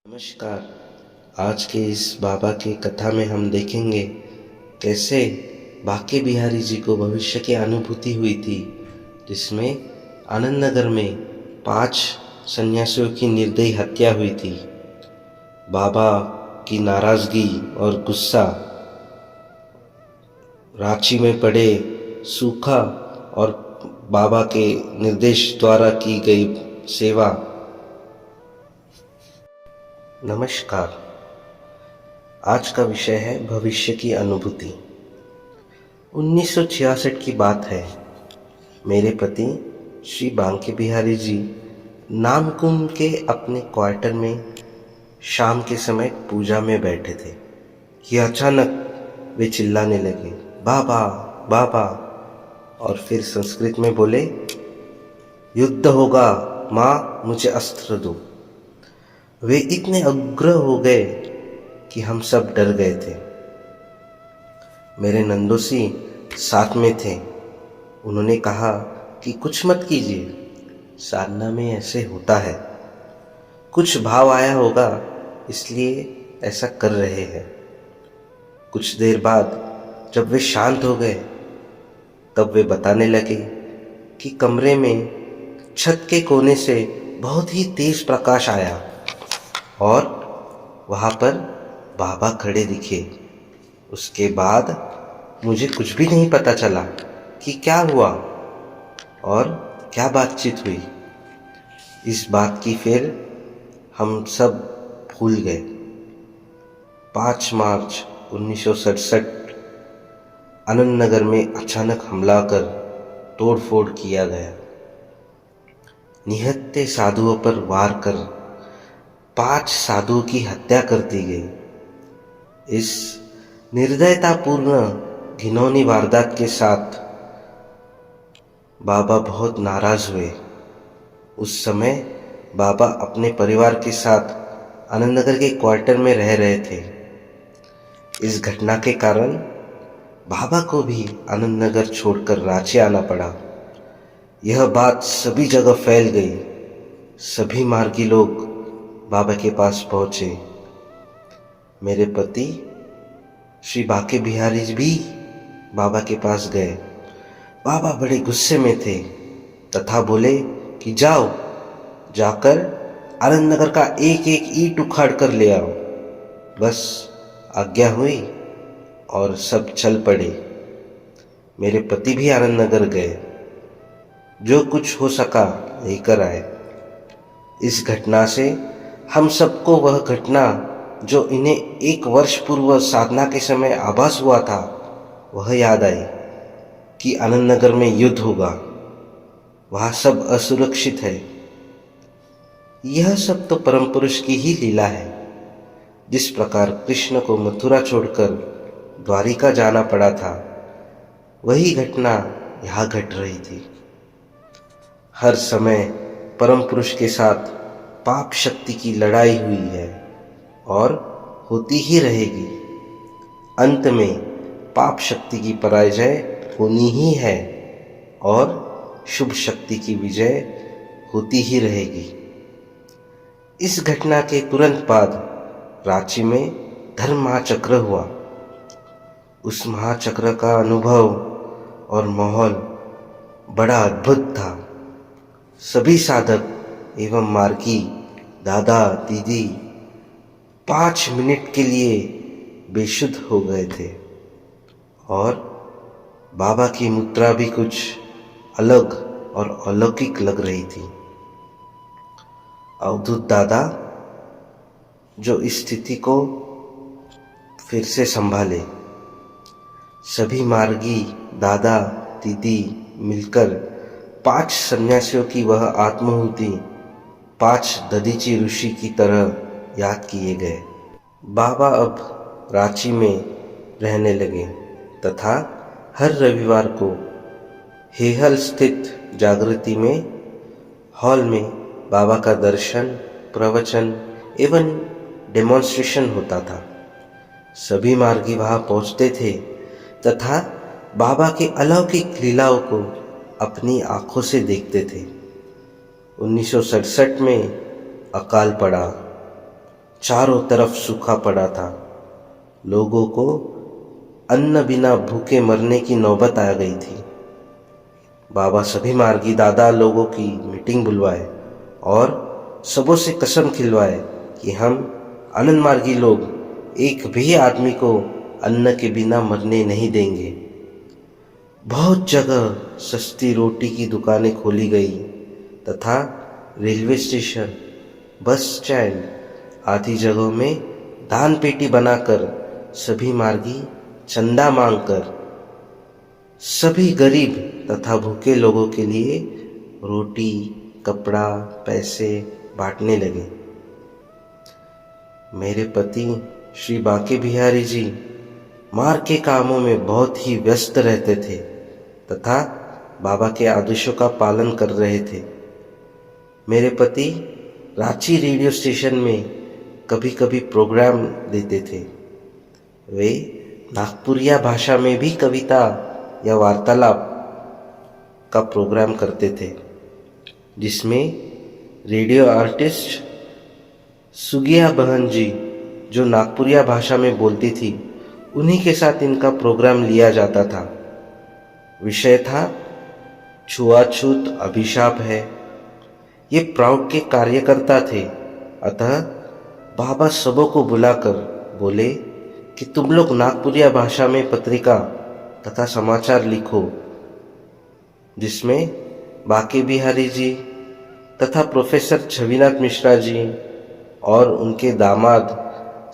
नमस्कार। आज के इस बाबा की कथा में हम देखेंगे कैसे बांके बिहारी जी को भविष्य की अनुभूति हुई थी, जिसमें आनंद नगर में 5 सन्यासियों की निर्दयी हत्या हुई थी। बाबा की नाराजगी और गुस्सा, रांची में पड़े सूखा और बाबा के निर्देश द्वारा की गई सेवा। नमस्कार। आज का विषय है भविष्य की अनुभूति। 1966 की बात है। मेरे पति श्री बांके बिहारी जी नामकुम के अपने क्वार्टर में शाम के समय पूजा में बैठे थे कि अचानक वे चिल्लाने लगे, बाबा बाबा, और फिर संस्कृत में बोले, युद्ध होगा माँ, मुझे अस्त्र दो। वे इतने उग्र हो गए कि हम सब डर गए थे। मेरे नंदोसी साथ में थे। उन्होंने कहा कि कुछ मत कीजिए, साधना में ऐसे होता है, कुछ भाव आया होगा इसलिए ऐसा कर रहे हैं। कुछ देर बाद जब वे शांत हो गए तब वे बताने लगे कि कमरे में छत के कोने से बहुत ही तेज प्रकाश आया और वहाँ पर बाबा खड़े दिखे। उसके बाद मुझे कुछ भी नहीं पता चला कि क्या हुआ और क्या बातचीत हुई। इस बात की फिर हम सब भूल गए। 5 मार्च 1967 आनंद नगर में अचानक हमला कर तोड़फोड़ किया गया। निहत्थे साधुओं पर वार कर 5 साधुओं की हत्या कर दी गई। इस निर्दयतापूर्ण घिनौनी वारदात के साथ बाबा बहुत नाराज हुए। उस समय बाबा अपने परिवार के साथ आनंद नगर के क्वार्टर में रह रहे थे। इस घटना के कारण बाबा को भी आनंद नगर छोड़कर रांची आना पड़ा। यह बात सभी जगह फैल गई। सभी मार्गी लोग बाबा के पास पहुंचे। मेरे पति श्री बांके बिहारी जी भी बाबा के पास गए। बाबा बड़े गुस्से में थे तथा बोले कि जाओ, जाकर आनंद नगर का एक एक ईंट उखाड़ कर ले आओ। बस आज्ञा हुई और सब चल पड़े। मेरे पति भी आनंद नगर गए, जो कुछ हो सका लेकर आए। इस घटना से हम सबको वह घटना जो इन्हें 1 वर्ष पूर्व साधना के समय आभास हुआ था, वह याद आई कि आनंद नगर में युद्ध होगा, वहाँ सब असुरक्षित है। यह सब तो परम पुरुष की ही लीला है। जिस प्रकार कृष्ण को मथुरा छोड़कर द्वारिका जाना पड़ा था, वही घटना यहाँ घट रही थी। हर समय परम पुरुष के साथ पाप शक्ति की लड़ाई हुई है और होती ही रहेगी। अंत में पाप शक्ति की पराजय होनी ही है और शुभ शक्ति की विजय होती ही रहेगी। इस घटना के तुरंत बाद रांची में धर्म महाचक्र हुआ। उस महाचक्र का अनुभव और माहौल बड़ा अद्भुत था। सभी साधक एवं मार्गी, दादा दीदी 5 मिनट के लिए बेशुद्ध हो गए थे और बाबा की मुद्रा भी कुछ अलग और अलौकिक लग रही थी। अवधूत दादा जो इस स्थिति को फिर से संभाले। सभी मार्गी, दादा दीदी मिलकर 5 सन्यासियों की वह आत्माहुति 5 दधीची ऋषि की तरह याद किए गए। बाबा अब रांची में रहने लगे तथा हर रविवार को हेहल स्थित जागृति में हॉल में बाबा का दर्शन, प्रवचन एवं डेमोन्स्ट्रेशन होता था। सभी मार्गी वहाँ पहुँचते थे तथा बाबा के अलौकिक लीलाओं को अपनी आंखों से देखते थे। 1967 में अकाल पड़ा। चारों तरफ सूखा पड़ा था। लोगों को अन्न बिना भूखे मरने की नौबत आ गई थी। बाबा सभी मार्गी दादा लोगों की मीटिंग बुलवाए और सबों से कसम खिलवाए कि हम आनंद मार्गी लोग एक भी आदमी को अन्न के बिना मरने नहीं देंगे। बहुत जगह सस्ती रोटी की दुकानें खोली गई तथा रेलवे स्टेशन, बस स्टैंड आदि जगहों में दान पेटी बनाकर सभी मार्गी चंदा मांगकर सभी गरीब तथा भूखे लोगों के लिए रोटी, कपड़ा, पैसे बांटने लगे। मेरे पति श्री बांके बिहारी जी मार्ग के कामों में बहुत ही व्यस्त रहते थे तथा बाबा के आदेशों का पालन कर रहे थे। मेरे पति रांची रेडियो स्टेशन में कभी कभी प्रोग्राम देते थे। वे नागपुरिया भाषा में भी कविता या वार्तालाप का प्रोग्राम करते थे, जिसमें रेडियो आर्टिस्ट सुगिया बहन जी जो नागपुरिया भाषा में बोलती थी, उन्हीं के साथ इनका प्रोग्राम लिया जाता था। विषय था छुआछूत अभिशाप है। ये प्राउड के कार्यकर्ता थे, अतः बाबा सबों को बुलाकर बोले कि तुम लोग नागपुरिया भाषा में पत्रिका तथा समाचार लिखो, जिसमें बांके बिहारी जी तथा प्रोफेसर छविनाथ मिश्रा जी और उनके दामाद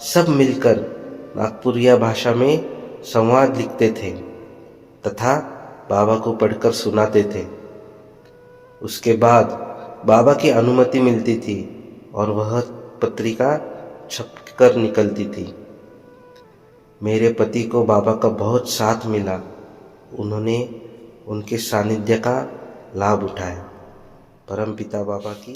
सब मिलकर नागपुरिया भाषा में संवाद लिखते थे तथा बाबा को पढ़कर सुनाते थे। उसके बाद बाबा की अनुमति मिलती थी और वह पत्रिका छपकर निकलती थी। मेरे पति को बाबा का बहुत साथ मिला। उन्होंने उनके सानिध्य का लाभ उठाया। परमपिता बाबा की